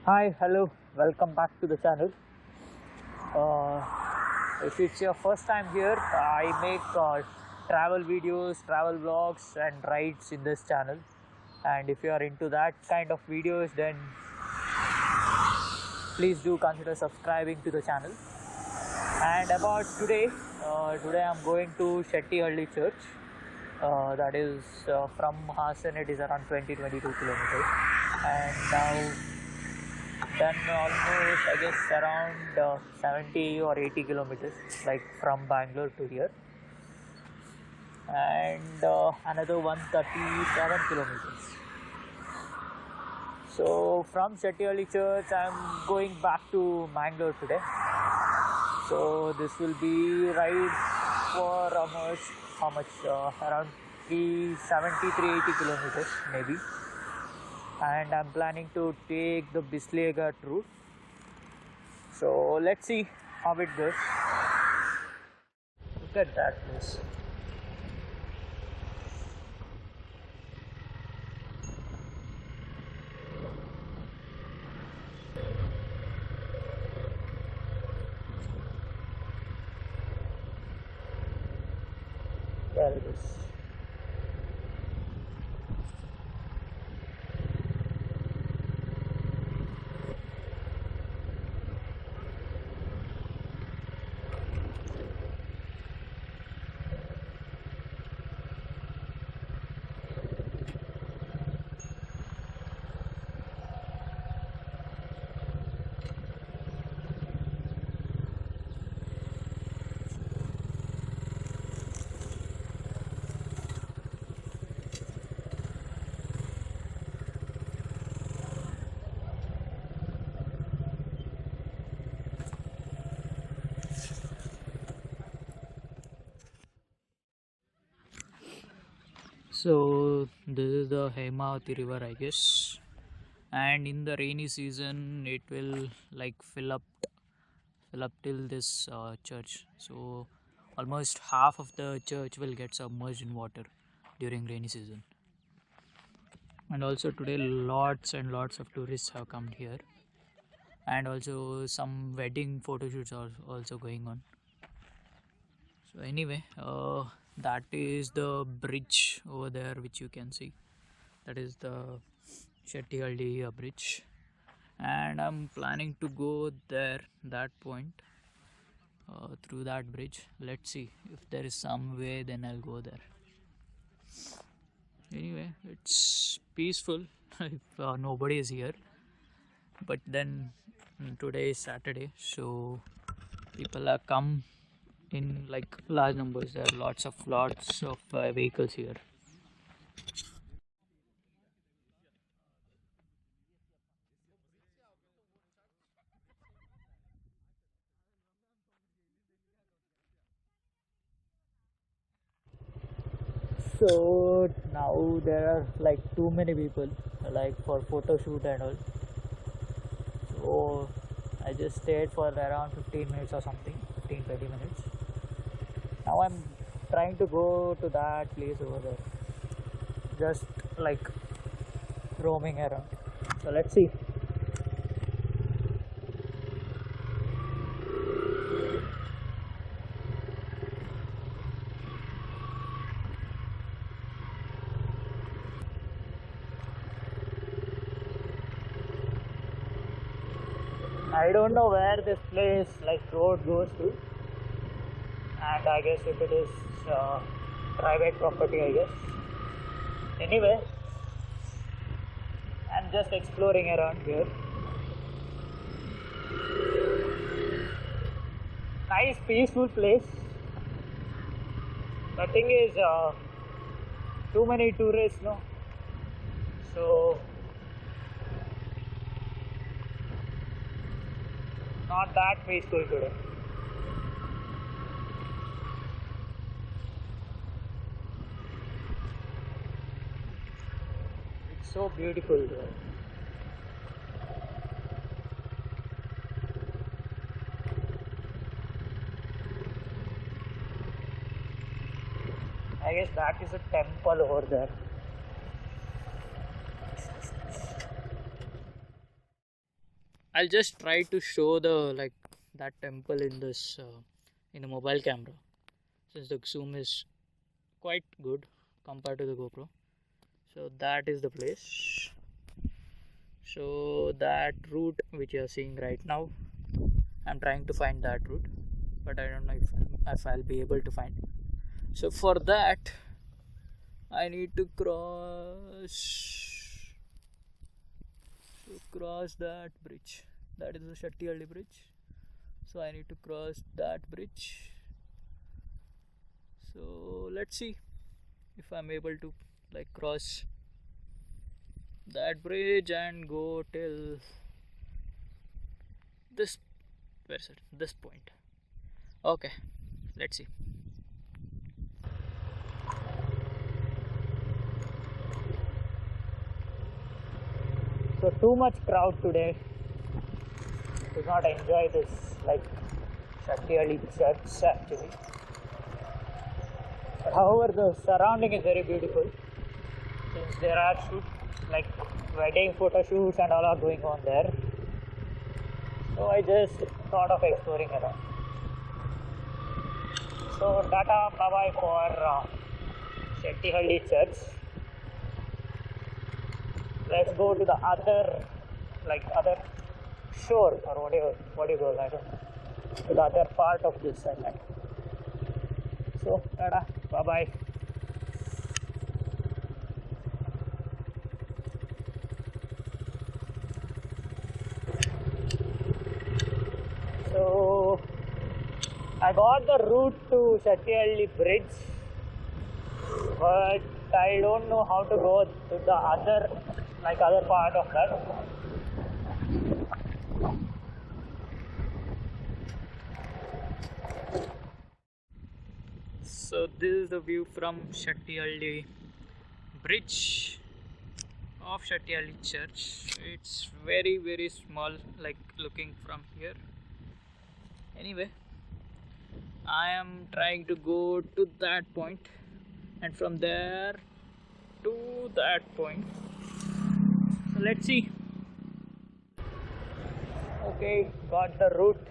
Hi, hello, welcome back to the channel. Uh, if it's your first time here, I make travel videos, travel vlogs, and rides in this channel. And if you are into that kind of videos, then please do consider subscribing to the channel. And about today, today I'm going to Shettihalli Church. That is from Hasan, it is around 20-22 kilometers. And now then almost I guess around 70 or 80 kilometers, like from Bangalore to here, and another 137 kilometers. So from Shettihalli Church I'm going back to Mangalore today. So this will be ride for almost how much, around 370 380 kilometers maybe, and I'm planning to take the Bislia route. So let's see how it goes. Look at that place. There it is. So this is the Hemavati river, I guess, and in the rainy season it will like fill up till this church. So almost half of the church will get submerged in water during rainy season. And also today lots and lots of tourists have come here, and also some wedding photo shoots are also going on. So anyway, that is the bridge over there which you can see. That is the Shettihalli bridge, and I'm planning to go there, that point, through that bridge. Let's see if there is some way, then I'll go there. Anyway, it's peaceful if nobody is here, but then today is Saturday, so people are come in like large numbers. There are lots of vehicles here. So now there are like too many people, like for photo shoot and all. So I just stayed for around 15 minutes or something, 15-20 minutes. Now I'm trying to go to that place over there, just like roaming around. So let's see. I don't know where this place like road goes to, and I guess if it is private property, I guess. Anyway, I'm just exploring around here. Nice peaceful place. The thing is, too many tourists, no? So not that peaceful today. It's so beautiful today. I guess that is a temple over there. I'll just try to show the that temple in this in the mobile camera, since the zoom is quite good compared to the GoPro. So that is the place. So that route which you are seeing right now, I'm trying to find that route, but I don't know if I'll be able to find. So for that, I need to cross that bridge. That is the Shattihalli bridge. So I need to cross that bridge. So let's see if I'm able to cross that bridge and go till this this point. Okay, let's see. So too much crowd today. Do not enjoy this Shattihalli church actually. But however, the surrounding is very beautiful, since there are wedding photo shoots and all are going on there. So I just thought of exploring around. So tata bye bye for Shattihalli church. Let's go to the other shore, or what do you call, I don't know, to the other part of this island. So tata bye bye. So I got the route to Shattihalli bridge, but I don't know how to go to the other part of that. So this is the view from Shattihalli bridge of Shattihalli church. It's very small, looking from here. Anyway, I am trying to go to that point, and from there to that point. So let's see. Okay, got the route.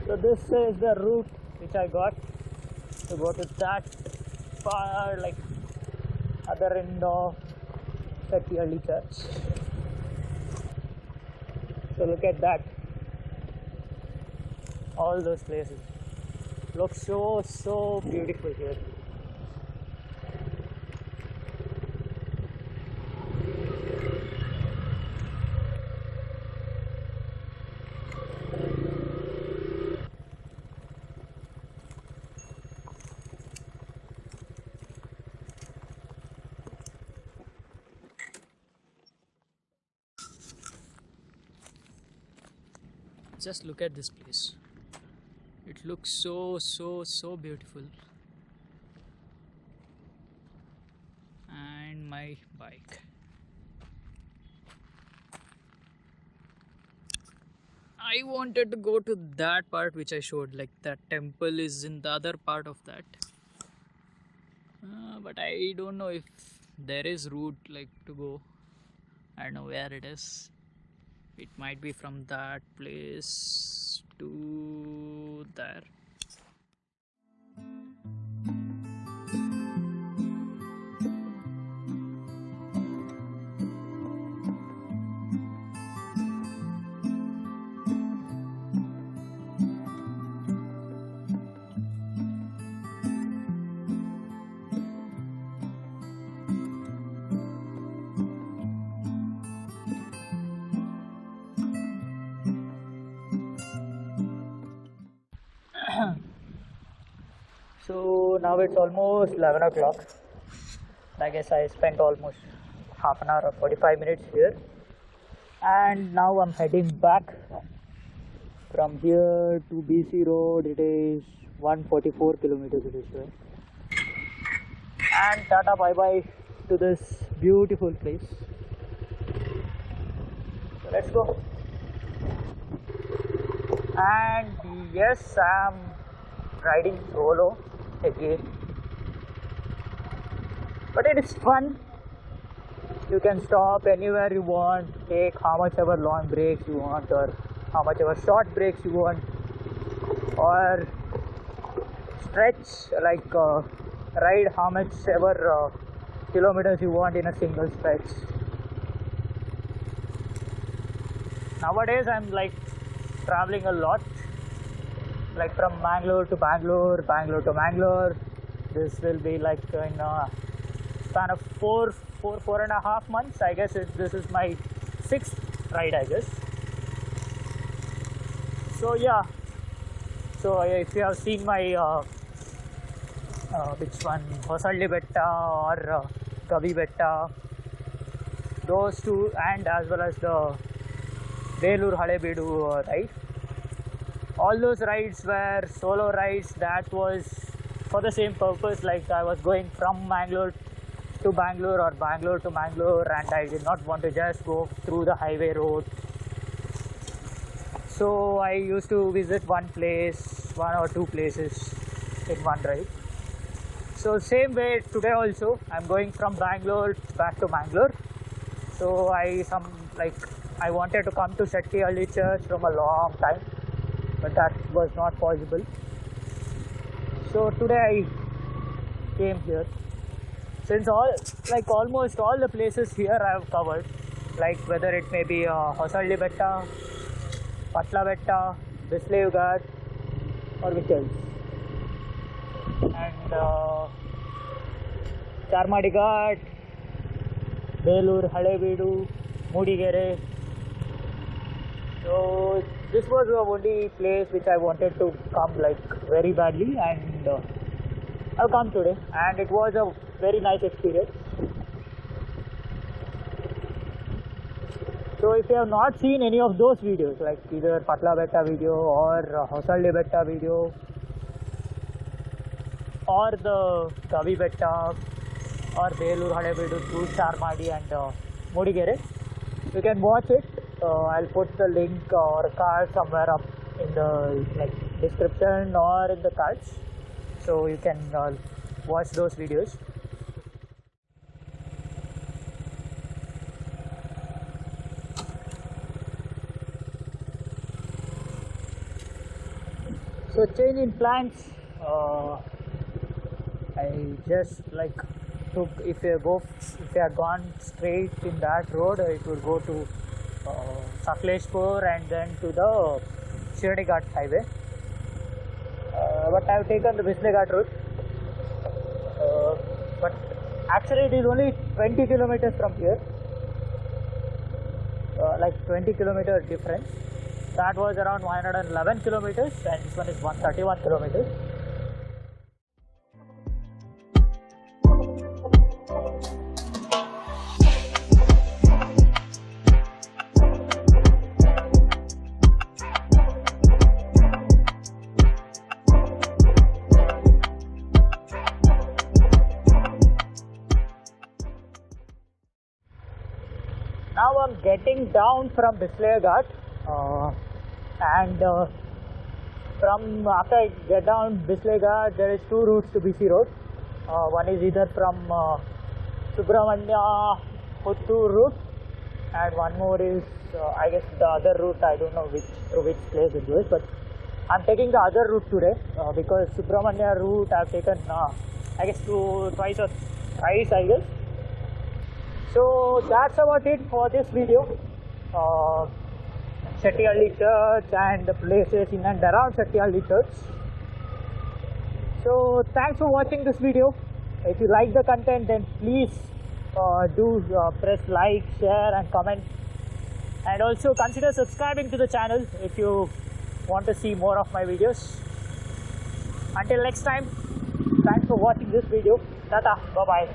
So this is the route which I got to go to that far, other end of Shattihalli church. So look at that. All those places look so beautiful here. Just look at this place. It looks so beautiful. And my bike. I wanted to go to that part which I showed, that temple is in the other part of that. But I don't know if there is route to go. I don't know where it is. It might be from that place to there. So now it's almost 11 o'clock. I guess I spent almost half an hour or 45 minutes here, and now I'm heading back from here to BC Road. It is 144 kilometers this way. And tata bye bye to this beautiful place. So let's go. And yes, I'm riding solo again. but it is fun. You can stop anywhere you want, take how much ever long breaks you want, or how much ever short breaks you want, or stretch, like ride how much ever kilometers you want in a single stretch. Nowadays I'm like traveling a lot, like from Bangalore to Bangalore, Bangalore to Bangalore. This will be like in a span of four and a half months. I guess this is my 6th ride, I guess. So yeah, so if you have seen my which one, Hosalli Betta or Kavi Betta, those two, and as well as the Belur Halebeedu ride. All those rides were solo rides. That was for the same purpose, like I was going from Bangalore to Bangalore or Bangalore to Bangalore, and I did not want to just go through the highway road. So I used to visit one or two places in one ride. So same way today also, I'm going from Bangalore back to Bangalore. So I wanted to come to Shettihalli Church from a long time, but that was not possible. So today I came here. Since almost all the places here I have covered, like whether it may be Hosalli Betta, Patla Betta, Bislev Ghat, or which else, and Charmadi Ghat, Belur, Halebeedu, Mudigere. So this was the only place which I wanted to come like very badly, and I've come today, and it was a very nice experience. So if you have not seen any of those videos, like either Patla Betta video or Hosalli Betta video or the Kavi Betta or Belur Halebeedu through Charmadi and Mudigere, you can watch it. I'll put the link or card somewhere up in the description or in the cards, so you can watch those videos. So change in plans. I just took, if you had gone straight in that road, it would go to Sakleshpur and then to the Shirdi Ghat highway. But I have taken the Bislev Ghat route. But actually it is only 20 kilometers from here, 20 kilometer difference. That was around 111 kilometers, and this one is 131 kilometers. Now I'm getting down from Bislev Ghat, and from after I get down Bislev Ghat, there is two routes to BC Road. One is either from Subramanya Puttur route, and one more is I guess the other route. I don't know through which place it goes, but I'm taking the other route today because Subramanya route I've taken I guess twice or thrice, I guess. So that's about it for this video. Shettihalli Church and the places in and around Shettihalli Church. So thanks for watching this video. If you like the content, then please do press like, share and comment, and also consider subscribing to the channel if you want to see more of my videos. Until next time, thanks for watching this video. Tata, bye bye.